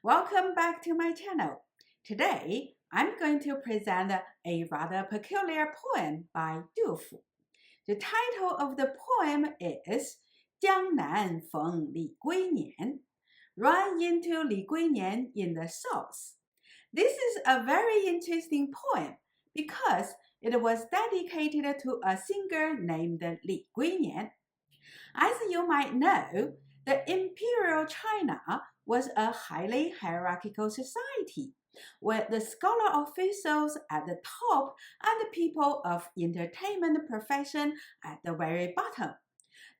Welcome back to my channel. Today, I'm going to present a rather peculiar poem by Du Fu. The title of the poem is 江南逢李龟年, Run into Li Gui-nian in the south. This is a very interesting poem because it was dedicated to a singer named Li Gui-nian. As you might know, the imperial China was a highly hierarchical society, with the scholar officials at the top and the people of entertainment profession at the very bottom.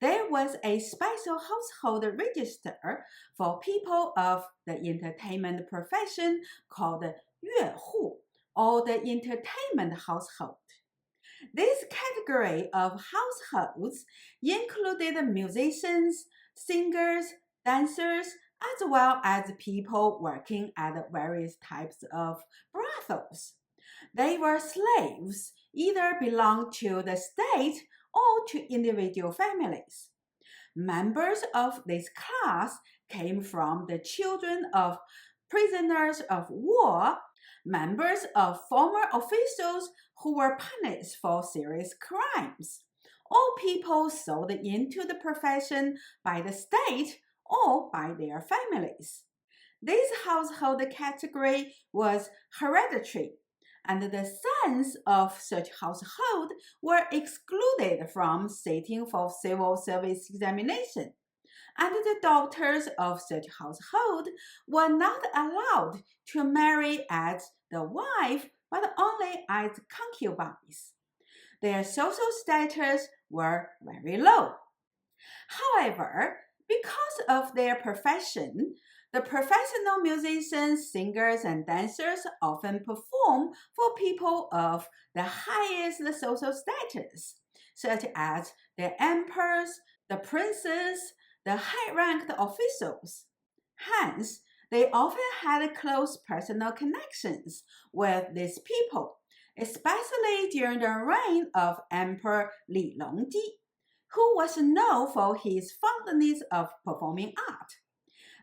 There was a special household register for people of the entertainment profession called 乐户, or the entertainment household. This category of households included musicians, singers, dancers, as well as people working at various types of brothels. They were slaves, either belonged to the state or to individual families. Members of this class came from the children of prisoners of war, members of former officials who were punished for serious crimes, or people sold into the profession by the state or by their families. This household category was hereditary, and the sons of such household were excluded from sitting for civil service examination, and the daughters of such household were not allowed to marry as the wife, but only as concubines. Their social status were very low. However, because of their profession, the professional musicians, singers, and dancers often perform for people of the highest social status, such as the emperors, the princes, the high-ranked officials. Hence, they often had close personal connections with these people, especially during the reign of Emperor Li Longji, who was known for his fondness of performing art.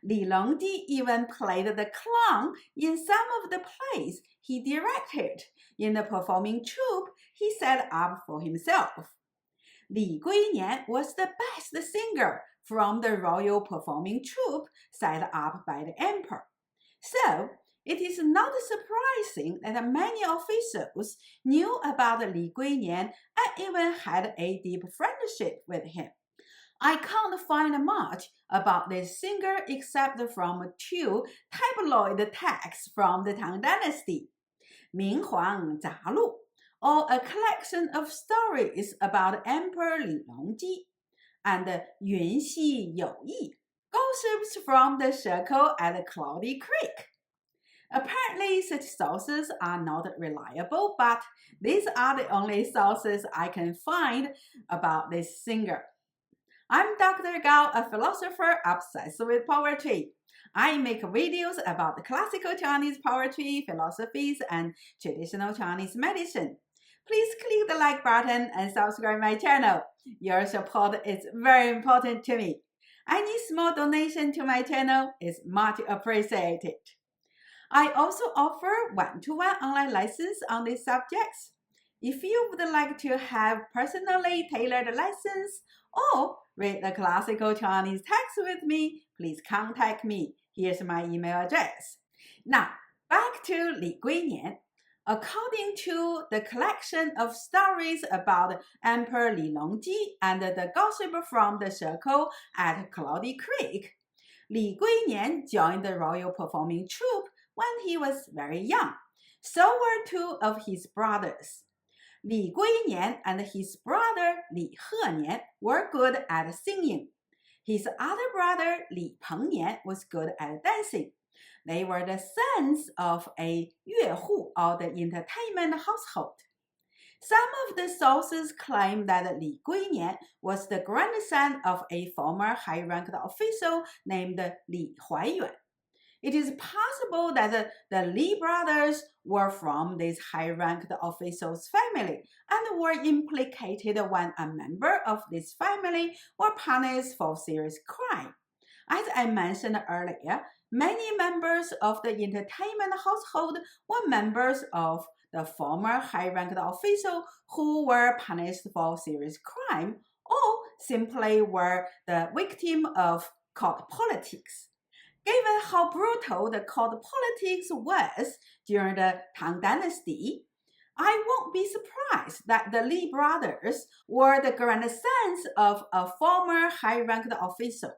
Li Longji even played the clown in some of the plays he directed in the performing troupe he set up for himself. Li Gui-nian was the best singer from the royal performing troupe set up by the emperor. So, it is not surprising that many officials knew about Li Gui-nian and even had a deep friendship with him. I can't find much about this singer except from two tabloid texts from the Tang Dynasty, 明皇杂录, or a collection of stories about Emperor Li Longji, and 云溪有意, gossips from the circle at Cloudy Creek. Apparently, such sources are not reliable, but these are the only sources I can find about this singer. I'm Dr. Gao, a philosopher obsessed with poetry. I make videos about classical Chinese poetry, philosophies, and traditional Chinese medicine. Please click the like button and subscribe my channel. Your support is very important to me. Any small donation to my channel is much appreciated. I also offer one-to-one online lessons on these subjects. If you would like to have personally tailored lessons or read the classical Chinese text with me, please contact me. Here's my email address. Now, back to Li Gui-nian. According to the collection of stories about Emperor Li Longji and the gossip from the circle at Cloudy Creek, Li Gui-nian joined the royal performing troupe when he was very young. So were two of his brothers. Li Gui-nian and his brother Li He-nian were good at singing. His other brother Li Peng-nian was good at dancing. They were the sons of a 乐户, or the entertainment household. Some of the sources claim that Li Gui-nian was the grandson of a former high-ranked official named Li Huaiyuan. It is possible that the Li brothers were from this high-ranked official's family and were implicated when a member of this family were punished for serious crime. As I mentioned earlier, many members of the entertainment household were members of the former high-ranked official who were punished for serious crime or simply were the victim of court politics. Given how brutal the court politics was during the Tang Dynasty, I won't be surprised that the Li brothers were the grandsons of a former high-ranked official.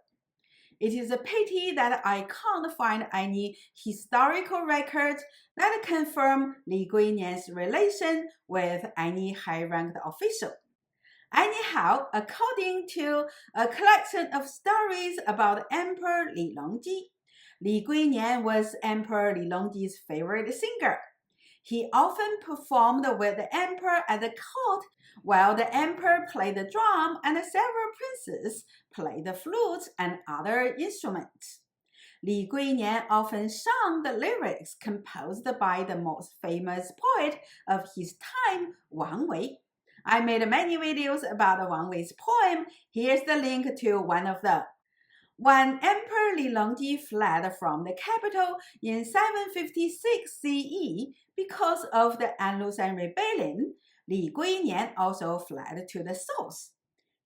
It is a pity that I can't find any historical records that confirm Li Gui-nian's relation with any high-ranked official. Anyhow, according to a collection of stories about Emperor Li Longji, Li Gui-nian was Emperor Li Longji's favorite singer. He often performed with the emperor at the court while the emperor played the drum and several princes played the flute and other instruments. Li Gui-nian often sung the lyrics composed by the most famous poet of his time, Wang Wei. I made many videos about Wang Wei's poem. Here's the link to one of them. When Emperor Li Longji fled from the capital in 756 CE because of the Anlusan rebellion, Li Gui-nian also fled to the south.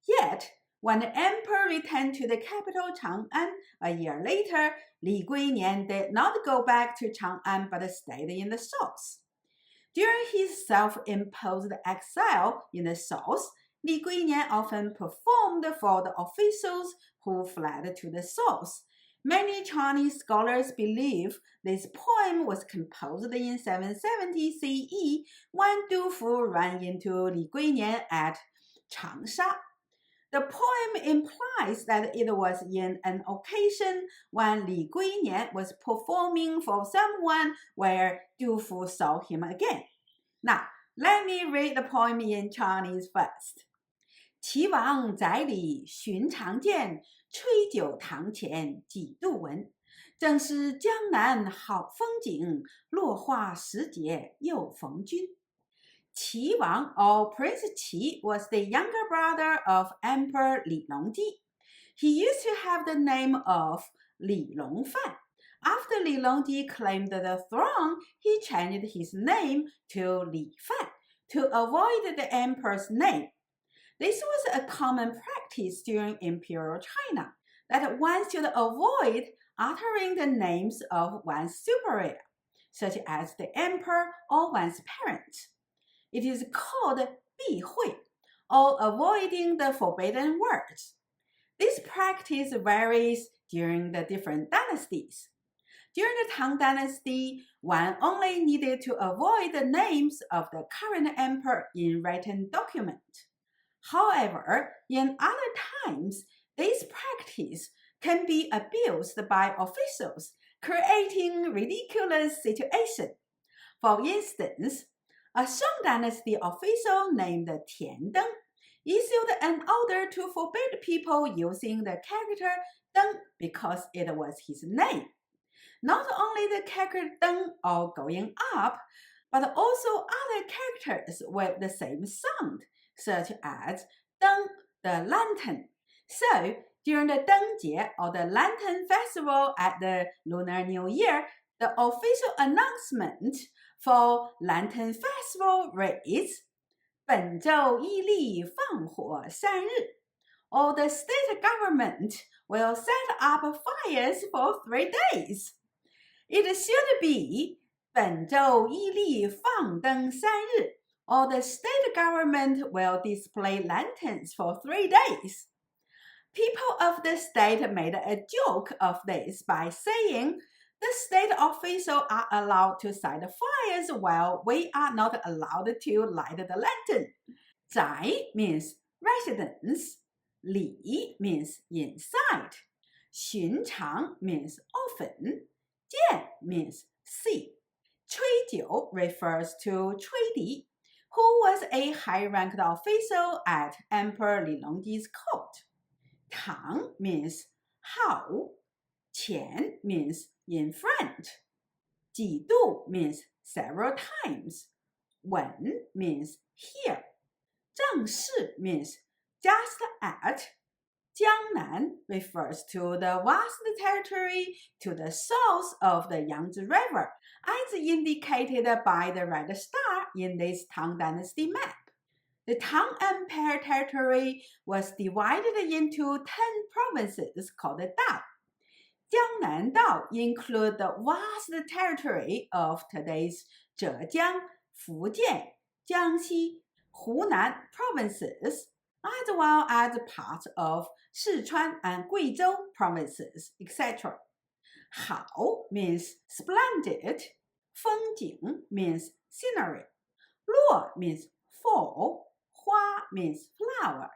Yet, when the emperor returned to the capital Chang'an a year later, Li Gui-nian did not go back to Chang'an but stayed in the south. During his self-imposed exile in the south, Li Gui-nian often performed for the officials who fled to the south. Many Chinese scholars believe this poem was composed in 770 CE when Du Fu ran into Li Gui-nian at Changsha. The poem implies that it was in an occasion when Li Gui-nian was performing for someone where Du Fu saw him again. Now, let me read the poem in Chinese first. 岐王宅里寻常见，吹酒堂前几度闻。正是江南好风景，落花时节又逢君。Qi Wang, or Prince Qi, was the younger brother of Emperor Li Longji. He used to have the name of Li Longfan. After Li Longji claimed the throne, he changed his name to Li Fan to avoid the emperor's name. This was a common practice during Imperial China, that one should avoid uttering the names of one's superior, such as the emperor or one's parent. It is called 避讳, or avoiding the forbidden words. This practice varies during the different dynasties. During the Tang Dynasty, one only needed to avoid the names of the current emperor in written document. However, in other times, this practice can be abused by officials, creating ridiculous situations. For instance, a Song Dynasty official named Tian Deng issued an order to forbid people using the character Deng because it was his name. Not only the character Deng or going up, but also other characters with the same sound, such as Deng, the lantern. So, during the Dengjie or the Lantern Festival at the Lunar New Year, the official announcement for Lantern Festival reads, 本周一例放火3日, or the state government will set up fires for 3 days. It should be 本周一例放灯3日, or the state government will display lanterns for 3 days. People of the state made a joke of this by saying, the state officials are allowed to set fires while we are not allowed to light the lantern. 宅 means residence. 里 means inside. 寻常 means often. 见 means see. 吹酒 refers to 吹笛, who was a high-ranked official at Emperor Li Longji's court. Tang means how. 前 means in front. 几度 means several times. 闻 means hear. 正式 means just at. Jiangnan refers to the vast territory to the south of the Yangtze River, as indicated by the red star in this Tang Dynasty map. The Tang Empire territory was divided into 10 provinces called Dao. Jiangnan Dao include the vast territory of today's Zhejiang, Fujian, Jiangxi, Hunan provinces, as well as parts of Sichuan and Guizhou provinces, etc. Hao means splendid, Fengjing means scenery, Luo means fall, Hua means flower,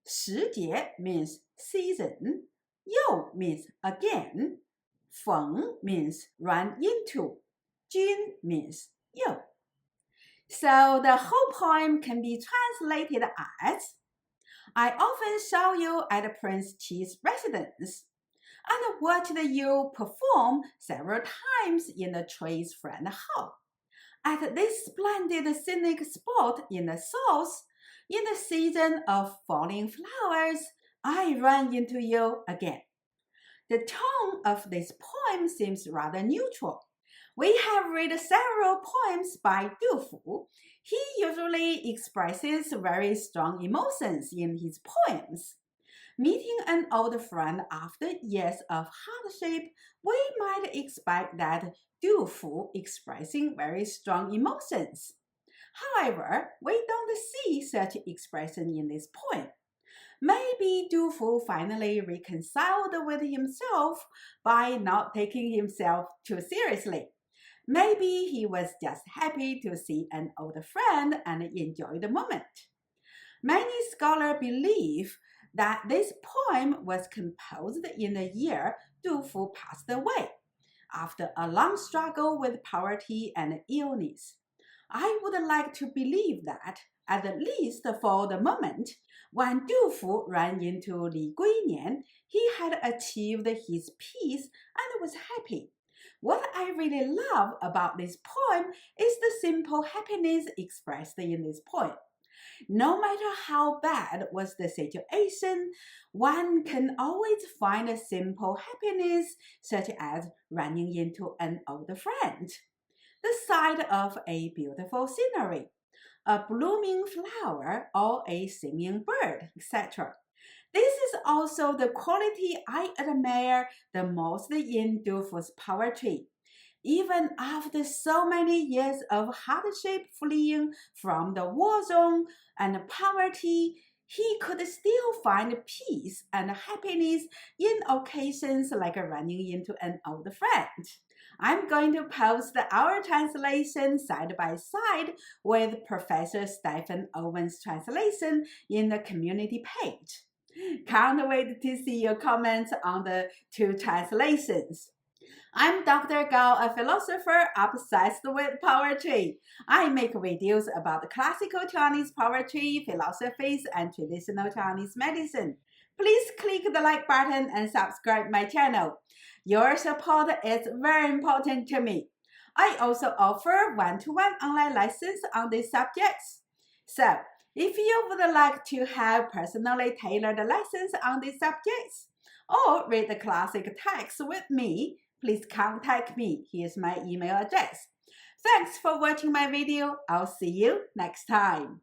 Shijie means season, You means again, Feng means run into, Jun means you. So the whole poem can be translated as, I often saw you at Prince Qi's residence, and watched you perform several times in the tree's friend hall. At this splendid scenic spot in the south, in the season of falling flowers, I ran into you again. The tone of this poem seems rather neutral. We have read several poems by Du Fu. He usually expresses very strong emotions in his poems. Meeting an old friend after years of hardship, we might expect that Du Fu expressing very strong emotions. However, we don't see such expression in this poem. Maybe Du Fu finally reconciled with himself by not taking himself too seriously. Maybe he was just happy to see an old friend and enjoy the moment. Many scholars believe that this poem was composed in the year Du Fu passed away, after a long struggle with poverty and illness. I would like to believe that, at least for the moment, when Du Fu ran into Li Gui-nian, he had achieved his peace and was happy. What I really love about this poem is the simple happiness expressed in this poem. No matter how bad was the situation, one can always find a simple happiness, such as running into an old friend, the sight of a beautiful scenery, a blooming flower, or a singing bird, etc. This is also the quality I admire the most in Du Fu's poetry. Even after so many years of hardship fleeing from the war zone and poverty, he could still find peace and happiness in occasions like running into an old friend. I'm going to post our translation side by side with Professor Stephen Owen's translation in the community page. Can't wait to see your comments on the two translations. I'm Dr. Gao, a philosopher obsessed with poetry. I make videos about classical Chinese poetry, philosophies, and traditional Chinese medicine. Please click the like button and subscribe my channel. Your support is very important to me. I also offer one-to-one online lessons on these subjects. So, if you would like to have personally tailored lessons on these subjects, or read the classic text with me, please contact me. Here's my email address. Thanks for watching my video. I'll see you next time.